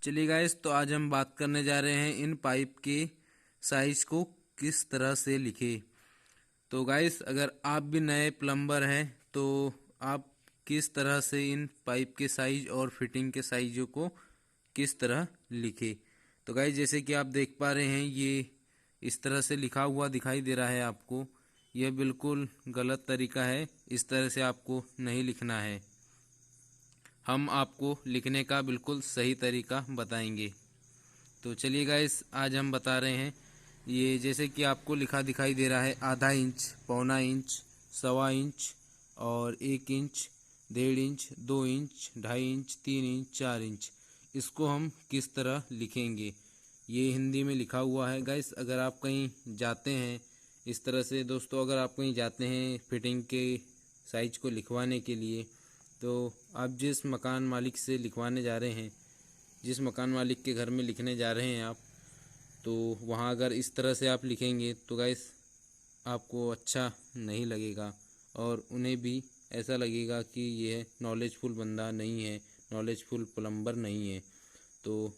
चलिए गाइस, तो आज हम बात करने जा रहे हैं इन पाइप के साइज को किस तरह से लिखे। तो गाइस, अगर आप भी नए प्लम्बर हैं तो आप किस तरह से इन पाइप के साइज और फिटिंग के साइजों को किस तरह लिखे। तो गाइस, जैसे कि आप देख पा रहे हैं, ये इस तरह से लिखा हुआ दिखाई दे रहा है आपको। यह बिल्कुल गलत तरीका है, इस तरह से आपको नहीं लिखना है। हम आपको लिखने का बिल्कुल सही तरीका बताएंगे। तो चलिए गाइस, आज हम बता रहे हैं। ये जैसे कि आपको लिखा दिखाई दे रहा है, आधा इंच, पौना इंच, सवा इंच और 1 inch, 1.5 inch, 2 inch, 2.5 inch, 3 inch, 4 inch. इसको हम किस तरह लिखेंगे, ये हिंदी में लिखा हुआ है गाइस। अगर आप कहीं जाते हैं इस तरह से दोस्तों, अगर आप कहीं जाते हैं फिटिंग के साइज को लिखवाने के लिए, तो आप जिस मकान मालिक से लिखवाने जा रहे हैं, जिस मकान मालिक के घर में लिखने जा रहे हैं आप, तो वहाँ अगर इस तरह से आप लिखेंगे तो गाइस आपको अच्छा नहीं लगेगा और उन्हें भी ऐसा लगेगा कि यह नॉलेजफुल बंदा नहीं है, नॉलेजफुल प्लम्बर नहीं है। तो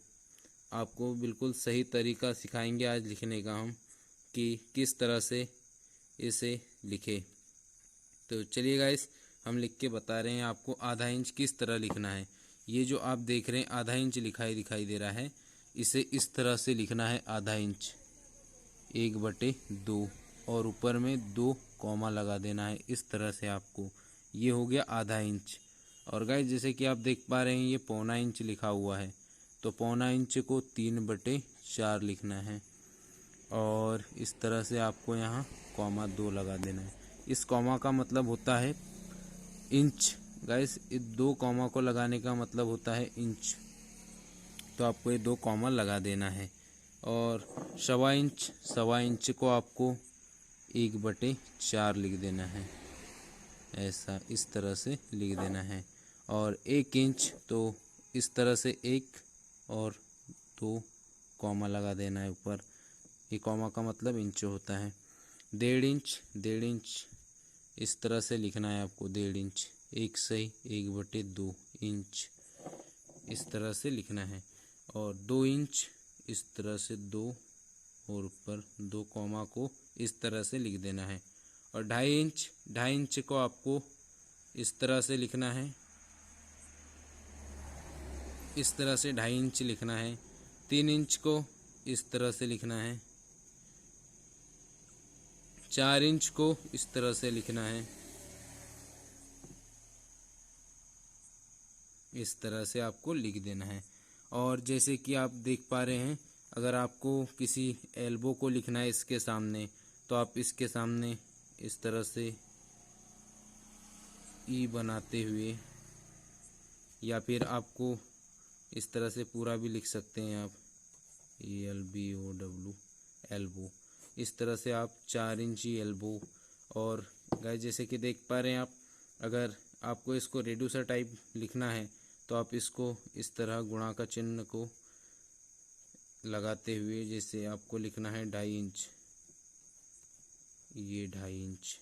आपको बिल्कुल सही तरीका सिखाएंगे आज लिखने का हम, कि किस तरह से इसे लिखे। तो चलिए गाइस, हम लिख के बता रहे हैं आपको आधा इंच किस तरह लिखना है। ये जो आप देख रहे हैं आधा इंच दिखाई दे रहा है, इसे इस तरह से लिखना है, आधा इंच 1/2 और ऊपर में 2 कॉमा लगा देना है इस तरह से आपको। ये हो गया आधा इंच। और गाइस, जैसे कि आप देख पा रहे हैं ये पौना इंच लिखा हुआ है, तो पौना इंच को 3/4 लिखना है और इस तरह से आपको यहाँ कॉमा 2 लगा देना है। इस कॉमा का मतलब होता है इंच गाइस, इस 2 कॉमा को लगाने का मतलब होता है इंच। तो आपको ये 2 कॉमा लगा देना है। और सवा इंच को आपको 1/4 लिख देना है, ऐसा इस तरह से लिख देना है। और 1 इंच तो इस तरह से 1 और 2 कॉमा लगा देना है ऊपर। ये कॉमा का मतलब इंच होता है। 1.5 इंच इस तरह से लिखना है आपको, 1.5 इंच, 1 सही 1/2 इंच इस तरह से लिखना है। और 2 इंच इस तरह से 2 और ऊपर 2 कॉमा को इस तरह से लिख देना है। और 2.5 इंच को आपको इस तरह से लिखना है, इस तरह से 2.5 इंच लिखना है। 3 इंच को इस तरह से लिखना है, 4 इंच को इस तरह से लिखना है, इस तरह से आपको लिख देना है। और जैसे कि आप देख पा रहे हैं, अगर आपको किसी एल्बो को लिखना है इसके सामने, तो आप इसके सामने इस तरह से ई बनाते हुए, या फिर आपको इस तरह से पूरा भी लिख सकते हैं आप, ELBOW एल्बो। इस तरह से आप 4 इंची एल्बो। और गाइस, जैसे कि देख पा रहे हैं आप, अगर आपको इसको रेड्यूसर टाइप लिखना है तो आप इसको इस तरह गुणा का चिन्ह को लगाते हुए, जैसे आपको लिखना है 2.5 इंच, ये 2.5 इंच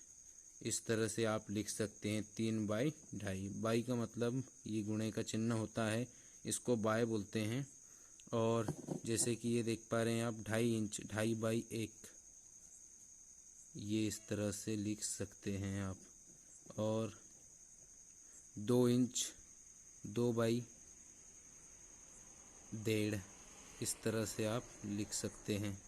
इस तरह से आप लिख सकते हैं। 3/2.5, बाई का मतलब ये गुणे का चिन्ह होता है, इसको बाय बोलते हैं। और जैसे कि ये देख पा रहे हैं आप, 2.5 इंच, 2.5/1 ये इस तरह से लिख सकते हैं आप। और 2 इंच, 2/1.5 इस तरह से आप लिख सकते हैं,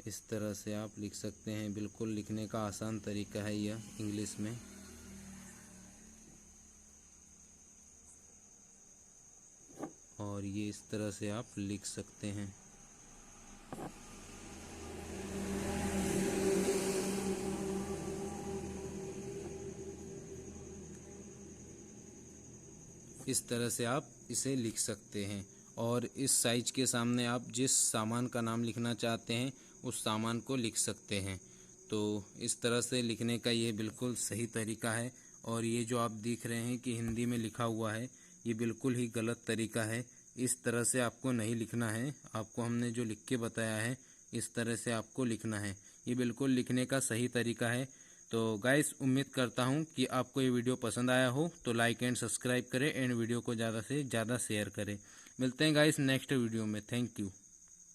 इस तरह से आप लिख सकते हैं। बिल्कुल लिखने का आसान तरीका है यह इंग्लिश में। और ये इस तरह से आप लिख सकते हैं। इस तरह से आप इसे लिख सकते हैं। और इस साइज के सामने आप जिस सामान का नाम लिखना चाहते हैं उस सामान को लिख सकते हैं। तो इस तरह से लिखने का ये बिल्कुल सही तरीका है। और ये जो आप देख रहे हैं कि हिंदी में लिखा हुआ है, ये बिल्कुल ही गलत तरीका है। इस तरह से आपको नहीं लिखना है, आपको हमने जो लिख के बताया है इस तरह से आपको लिखना है। ये बिल्कुल लिखने का सही तरीका है। तो गाइस, उम्मीद करता हूँ कि आपको ये वीडियो पसंद आया हो, तो लाइक एंड सब्सक्राइब करें एंड वीडियो को ज़्यादा से ज़्यादा शेयर करें। मिलते हैं गाइस नेक्स्ट वीडियो में। Thank you.